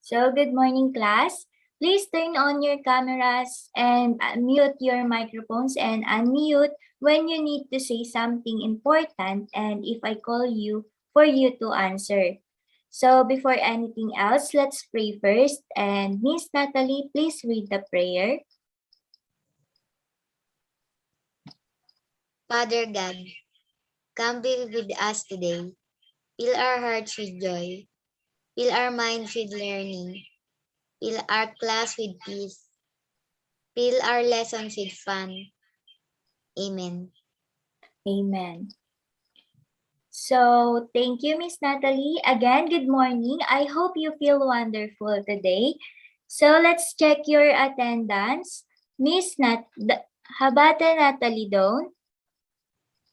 So, good morning, class. Please turn on your cameras and mute your microphones and unmute when you need to say something important and if I call you for you to answer. So, before anything else, let's pray first. And Miss Natalie, please read the prayer. Father God, come be with us today. Fill our hearts with joy. Fill our minds with learning. Fill our class with peace. Fill our lessons with fun. Amen. Amen. So, thank you, Miss Natalie. Again, good morning. I hope you feel wonderful today. So, let's check your attendance. Miss Habata Natalie Doan,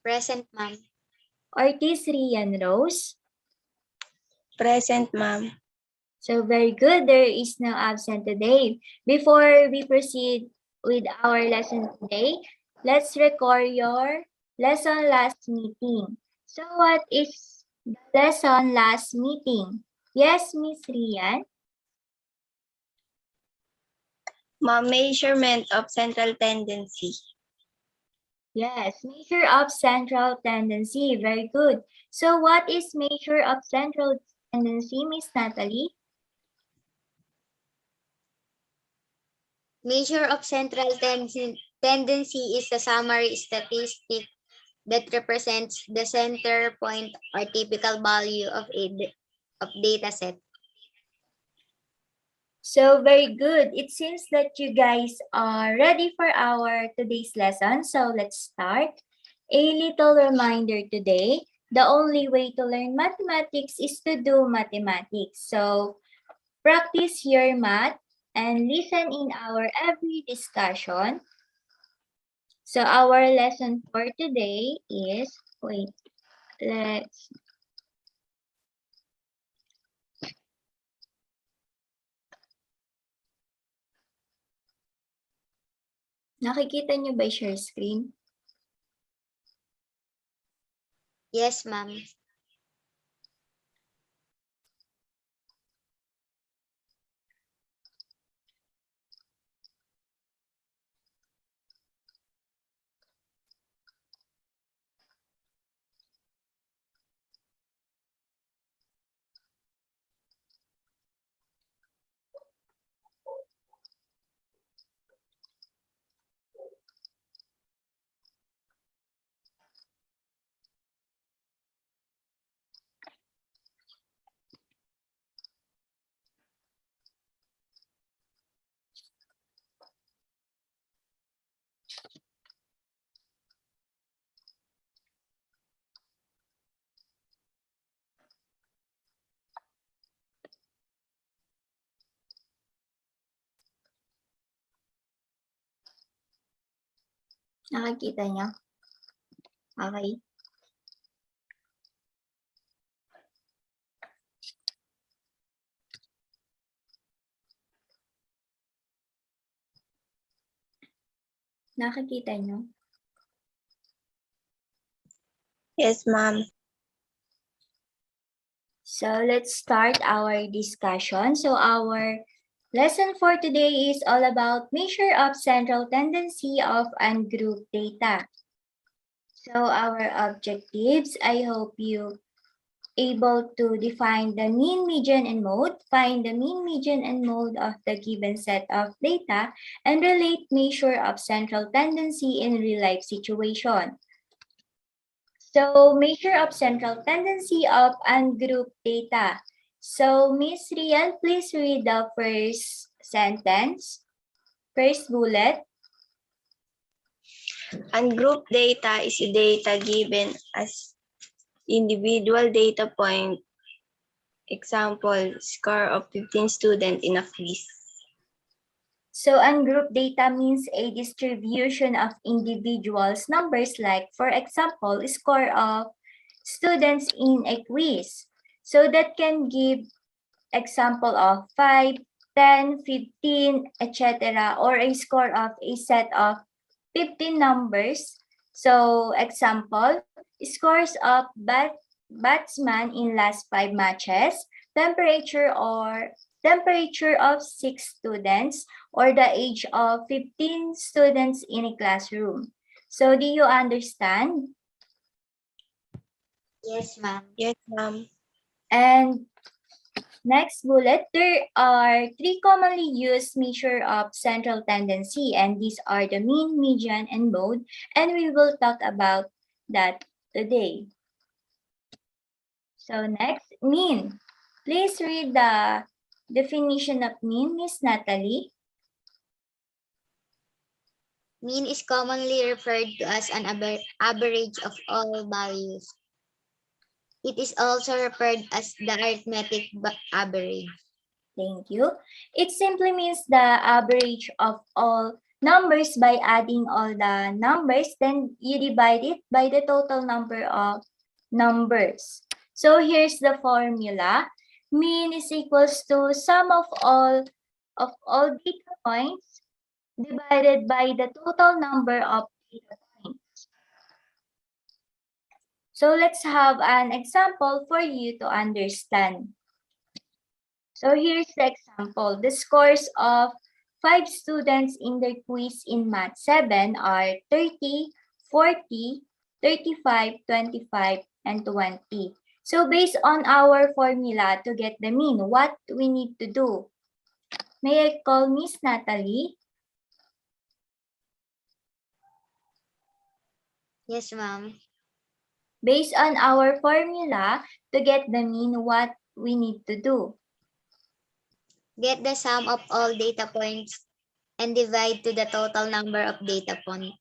Present, ma'am. Ortiz Rian Rose. Present, ma'am. So, very good. There is no absent today. Before we proceed with our lesson today, let's record your lesson last meeting. So, what is the lesson last meeting? Yes, Miss Rian. Ma'am, measurement of central tendency. Yes, measure of central tendency. Very good. So, what is measure of central tendency, Miss Natalie? Measure of central tendency is a summary statistic that represents the center point or typical value of data set. So, very good. It seems that you guys are ready for our today's lesson. So, let's start. A little reminder today, the only way to learn mathematics is to do mathematics. So, practice your math and listen in our every discussion. So, our lesson for today is, let's nakikita niyo ba yung share screen? Yes, ma'am. Nakikita niyo? Okay. Nakikita niyo? Yes, ma'am. So let's start our discussion. So our lesson for today is all about measure of central tendency of ungrouped data. So our objectives, I hope you able to define the mean, median, and mode, find the mean, median, and mode of the given set of data, and relate measure of central tendency in real-life situation. So, measure of central tendency of ungrouped data. So, Miss Rian, please read the first sentence, first bullet. Ungrouped data is a data given as individual data point. Example, score of 15 students in a quiz. So, ungrouped data means a distribution of individuals' numbers, like, for example, score of students in a quiz. So, that can give example of 5, 10, 15, etc. or a score of a set of 15 numbers. So, example, scores of batsman in last 5 matches, temperature or temperature of 6 students or the age of 15 students in a classroom. So do you understand? Yes, ma'am. Yes, ma'am. And next bullet, there are 3 commonly used measure of central tendency, and these are the mean, median, and mode, and we will talk about that today. So next, mean. Please read the definition of mean, Miss Natalie. Mean is commonly referred to as an average of all values. It is also referred as the arithmetic average. Thank you. It simply means the average of all numbers by adding all the numbers, then you divide it by the total number of numbers. So here's the formula. Mean is equals to sum of all data points divided by the total number of data points. So let's have an example for you to understand. So here's the example. The scores of 5 students in their quiz in Math 7 are 30, 40, 35, 25, and 20. So based on our formula to get the mean, what we need to do? May I call Miss Natalie? Yes, ma'am. Based on our formula to get the mean, what we need to do? Get the sum of all data points and divide to the total number of data points.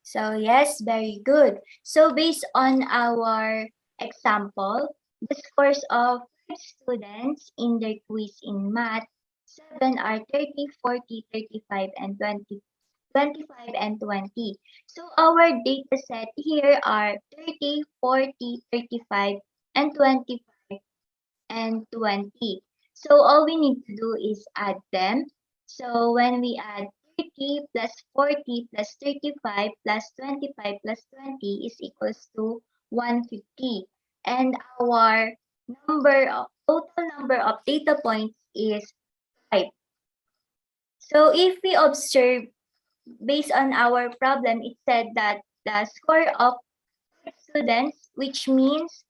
So yes, very good. So based on our example, the scores of 5 students in their quiz in Math 7 are 30, 40, 35, and 20, 25, and 20. So our data set here are 30, 40, 35, and 25, and 20. So all we need to do is add them. So when we add 30 plus 40 plus 35 plus 25 plus 20 is equals to 150. And our total number of data points is 5. So if we observe based on our problem, it said that the score of students, which means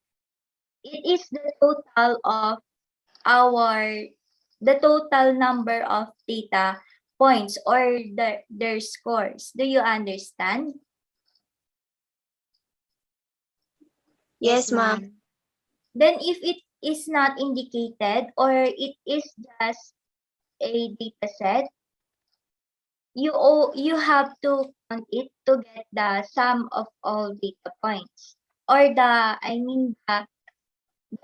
it is the total of the total number of data points or their scores. Do you understand? Yes, ma'am. Then if it is not indicated or it is just a data set, you have to count it to get the sum of all data points or the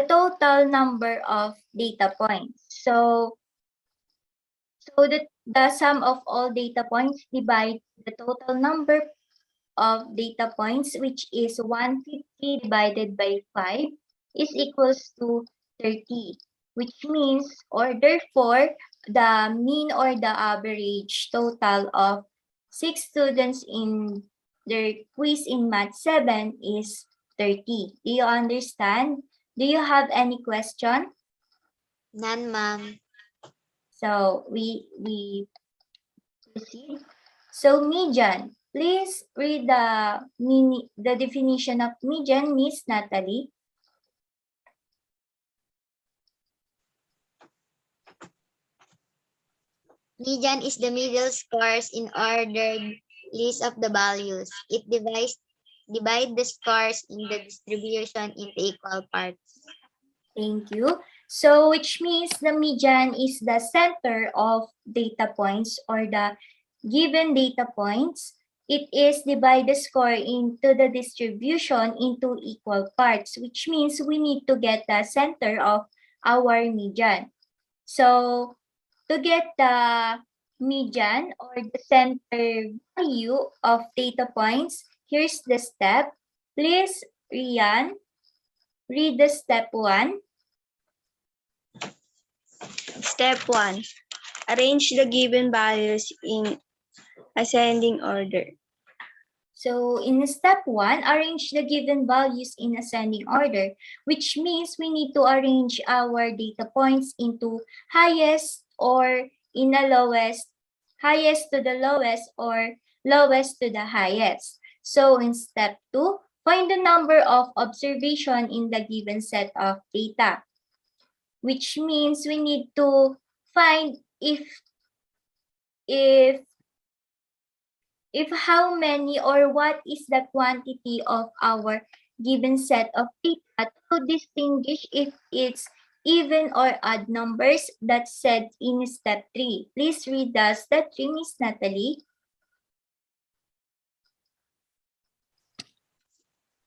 total number of data points. So the sum of all data points divide the total number of data points, which is 150 divided by 5 is equals to 30, which means or therefore the mean or the average total of 6 students in their quiz in Math 7 is 30. Do you understand? Do you have any question? None, ma'am. So we proceed. So median, please read the definition of median, Miss Natalie. Median is the middle scores in ordered list of the values. It divide the scores in the distribution into equal parts. Thank you. So which means the median is the center of data points or the given data points. It is divide the score into the distribution into equal parts, which means we need to get the center of our median. So to get the median or the center value of data points, here's the step. Please, Rian, read the step 1. Step 1. Arrange the given values in ascending order. So in step 1, arrange the given values in ascending order, which means we need to arrange our data points into highest or in the lowest, highest to the lowest or lowest to the highest. So in step 2, find the number of observation in the given set of data, which means we need to find if how many or what is the quantity of our given set of data to distinguish if it's even or odd numbers that's said in step 3. Please read the step 3, Miss Natalie.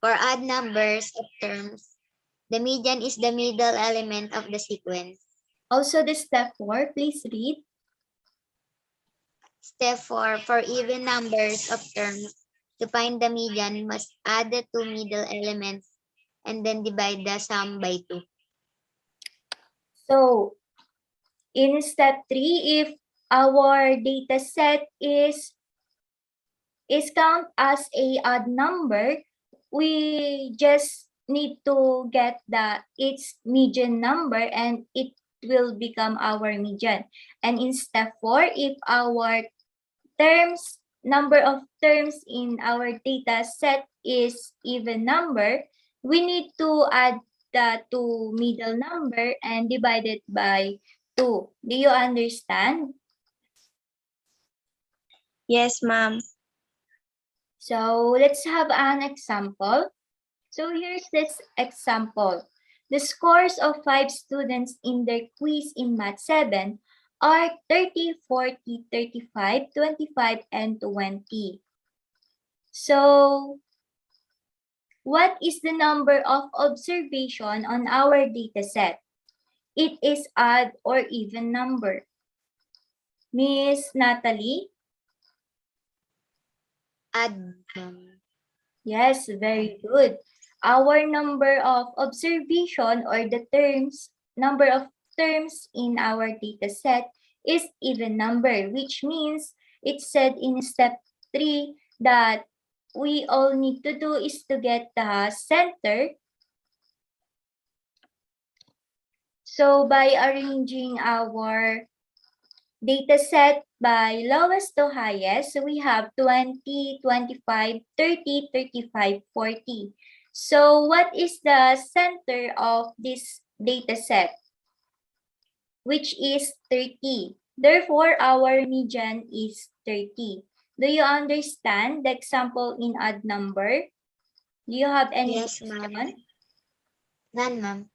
For odd numbers of terms, the median is the middle element of the sequence. Also the step 4, please read. Step 4, for even numbers of terms, to find the median, must add the two middle elements and then divide the sum by 2. So in step 3, if our data set is count as a odd number, we just need to get its median number and it will become our median. And in step 4, if our number of terms in our data set is even number, we need to add the two middle number and divide it by 2. Do you understand? Yes, ma'am. So let's have an example. So here's this example. The scores of 5 students in their quiz in Math 7 are 30, 40, 35, 25, and 20. So what is the number of observation on our data set? It is odd or even number. Miss Natalie? Add. Yes, very good. Our number of observation or the number of terms in our data set is even number, which means it's said in step 3 that we all need to do is to get the center. So by arranging our data set by lowest to highest, so we have 20, 25, 30, 35, 40. So what is the center of this data set? Which is 30. Therefore, our median is 30. Do you understand the example in odd number? Do you have any Yes, ma'am. question? None, ma'am.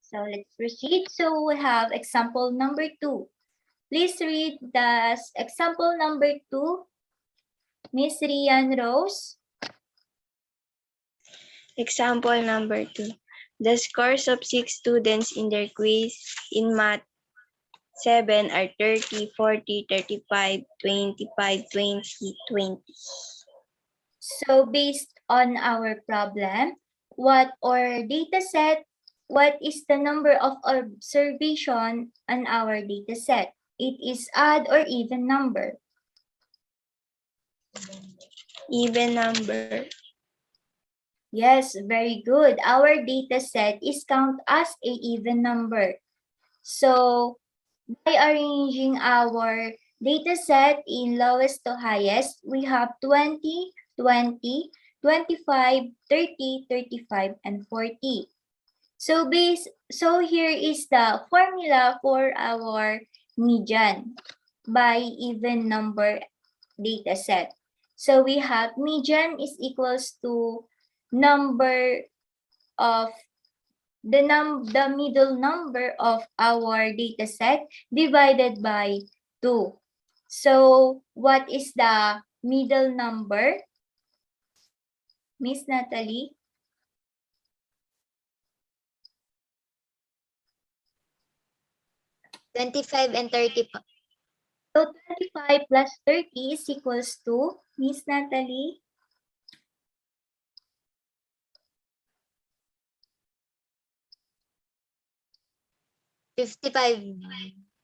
So let's proceed. So we have example number 2. Please read the example number 2, Miss Rian Rose. Example number 2. The scores of 6 students in their quiz in Math 7 are 30, 40, 35, 25, 20, 20. So based on our problem, what is the number of observation on our data set? It is odd or even number. Even number. Yes, very good. Our data set is count as a even number. So by arranging our data set in lowest to highest, we have 20, 20, 25, 30, 35, and 40. So here is the formula for our median by even number data set. So we have median is equals to number of the middle number of our data set divided by 2. So what is the middle number? Miss Natalie? 25 and 30. So 25 plus 30 is equals to, Miss Natalie? $55.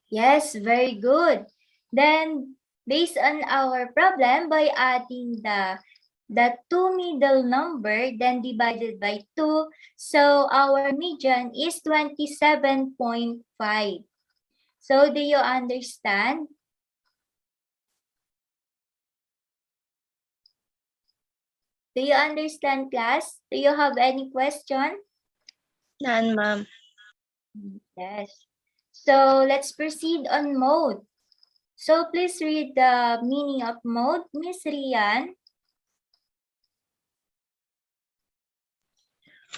Yes, very good. Then based on our problem by adding the two middle number, then divided by 2. So our median is 27.5. So do you understand? Do you understand, class? Do you have any question? None, ma'am. Yes. So let's proceed on mode. So please read the meaning of mode, Miss Rian.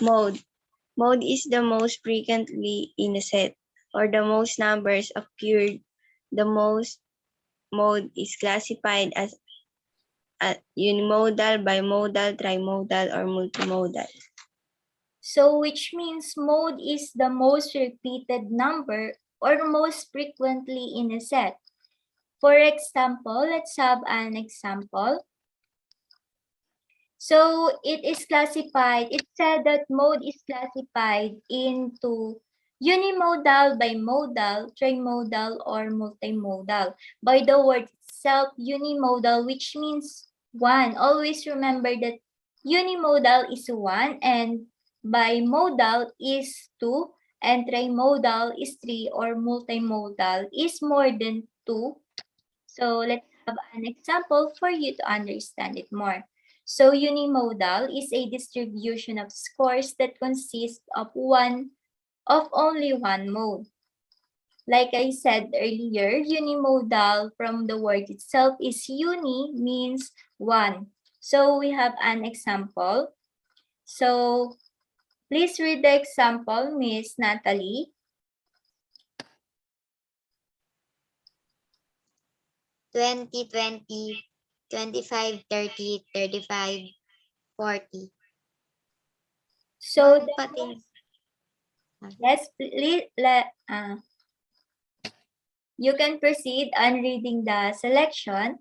Mode. Mode is the most frequently in a set, or the most numbers occurred. The most mode is classified as unimodal, bimodal, trimodal, or multimodal. So which means mode is the most repeated number or most frequently in a set. For example, let's have an example. So it is classified, it said that mode is classified into unimodal, bimodal, trimodal, or multimodal. By the word itself, unimodal, which means one. Always remember that unimodal is one and bimodal is two and trimodal is three or multimodal is more than two. So let's have an example for you to understand it more. So unimodal is a distribution of scores that consists of only one mode. Like I said earlier, unimodal from the word itself is uni means one. So we have an example. So please read the example, Miss Natalie. 20, 25, 30, 35, 40. So Ma'am, pati. yes, please, you can proceed on reading the selection.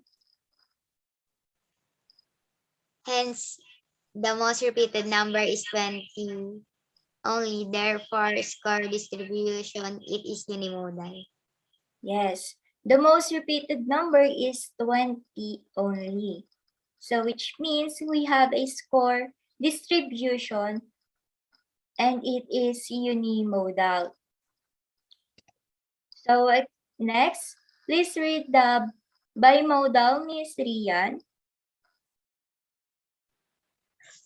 Hence, the most repeated number is 20 only. Therefore, score distribution, it is unimodal. Yes, the most repeated number is 20 only. So which means we have a score distribution and it is unimodal. So next, please read the bimodal, Miss Rian.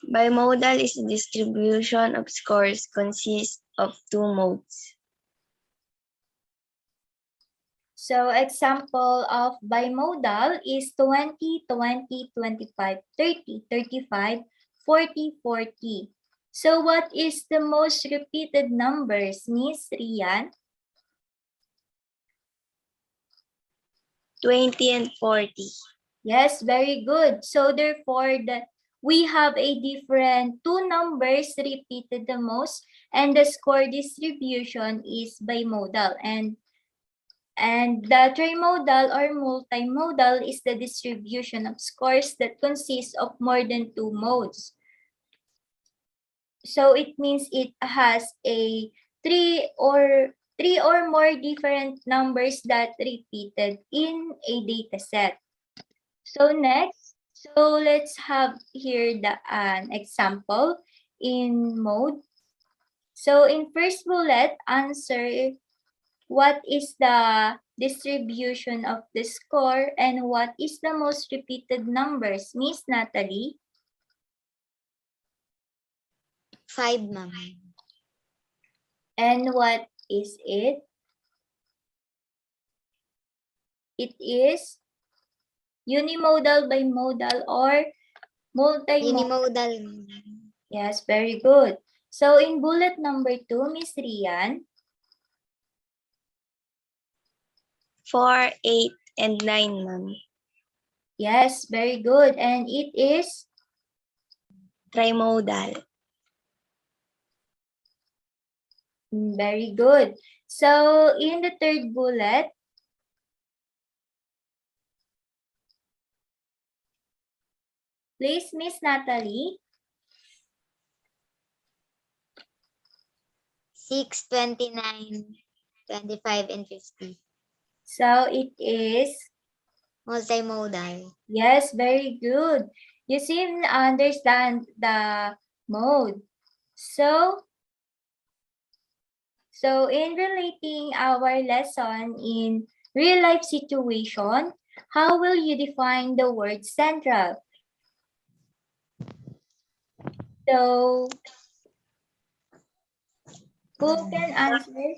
Bimodal is a distribution of scores consists of two modes. So example of bimodal is 20, 20, 25, 30, 35, 40, 40. So what is the most repeated numbers, Miss Rian? 20 and 40. Yes, very good. So therefore, we have a different two numbers repeated the most, and the score distribution is bimodal. And the trimodal or multimodal is the distribution of scores that consists of more than two modes. So it means it has a three or more different numbers that repeated in a data set. So next, so let's have here an example in mode. So in first bullet, answer what is the distribution of the score and what is the most repeated numbers, Miss Natalie? 5, ma'am. And what is it? It is unimodal, bimodal, or multimodal. Unimodal. Yes, very good. So in bullet number 2, Miss Rian. 4, 8, and 9, ma'am. Yes, very good. And it is? Trimodal. Very good. So in the third bullet, please, Miss Natalie. 6, 29, 25, and 50. So it is Multimodal. Yes, very good. You seem to understand the mode. So in relating our lesson in real life situation, how will you define the word central? So who can answer?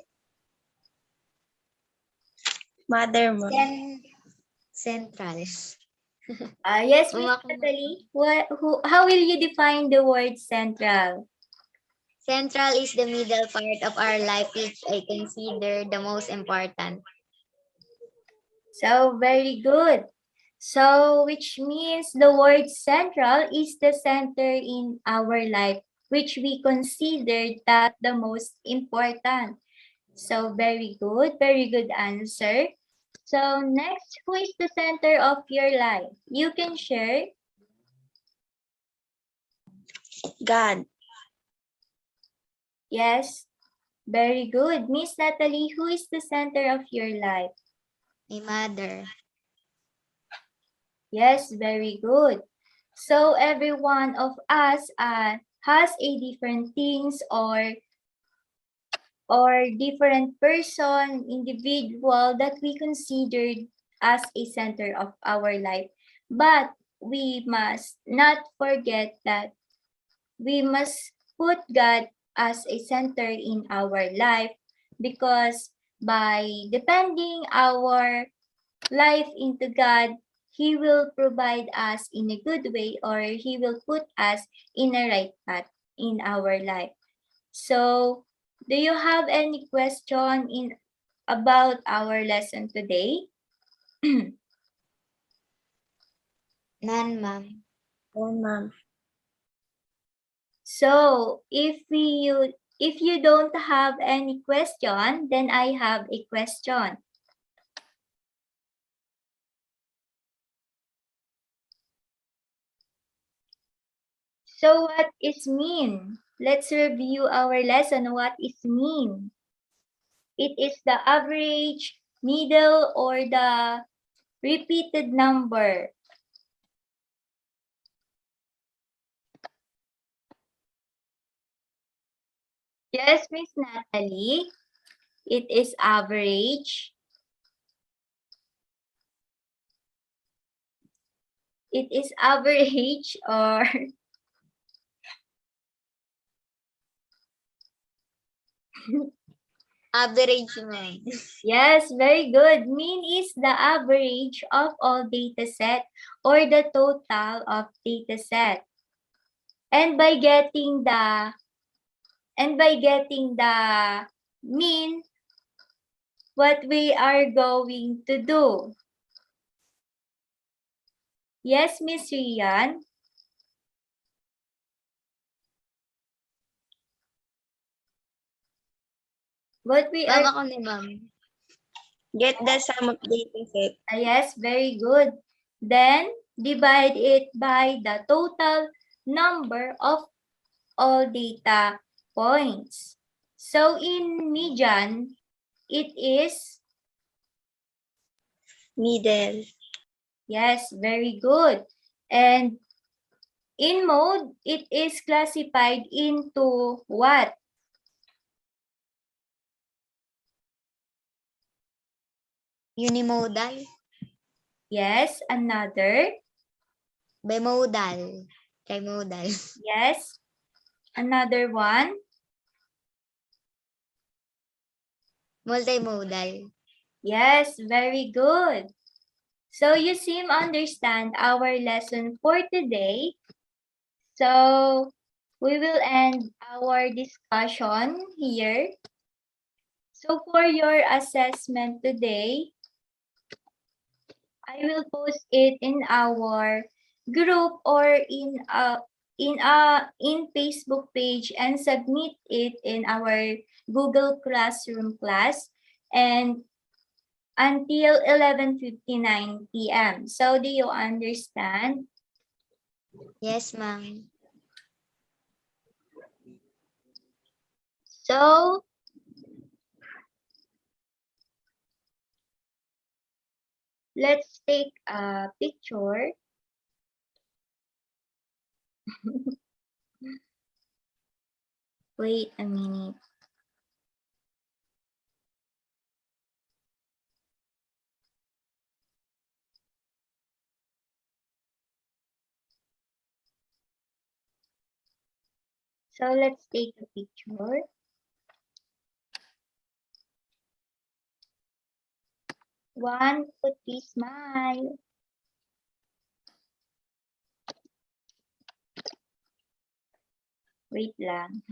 Mother, ma'am. Central. Yes, Miss Umak- Natalie. How will you define the word central? Central is the middle part of our life which I consider the most important. So very good. So which means the word central is the center in our life, which we consider that the most important. So very good answer. So next, who is the center of your life? You can share. God. Yes, very good. Miss Natalie, who is the center of your life? My mother. Yes, very good. So every one of us has a different things or different person, individual that we considered as a center of our life. But we must not forget that we must put God as a center in our life, because by depending our life into God, He will provide us in a good way, or He will put us in a right path in our life. So, do you have any question about our lesson today? None, ma'am. Oh, ma'am. So, if you don't have any question, then I have a question. So what is mean? Let's review our lesson. What is mean? It is the average, middle, or the repeated number. Yes, Miss Natalie. It is average. It is average or Average, ma'am. yes, very good. Mean is the average of all data set or the total of data set. And by getting the mean, what we are going to do. Yes, Miss Rian. What we Ma'am, are ako ni ma'am. Get the sum of data set. yes, very good. Then divide it by the total number of all data points. So in median, it is Middle. yes, very good. And in mode, it is classified into what? Unimodal. Yes, another. Bimodal. Trimodal. Yes, another one. Multimodal. Yes, very good. So you seem understand our lesson for today. So we will end our discussion here. So for your assessment today, I will post it in our group or in Facebook page and submit it in our Google Classroom class and until 11:59 p.m. So do you understand? Yes, ma'am. So Let's take a picture. Wait a minute. So let's take a picture. One, two, three, smile. Wait lang.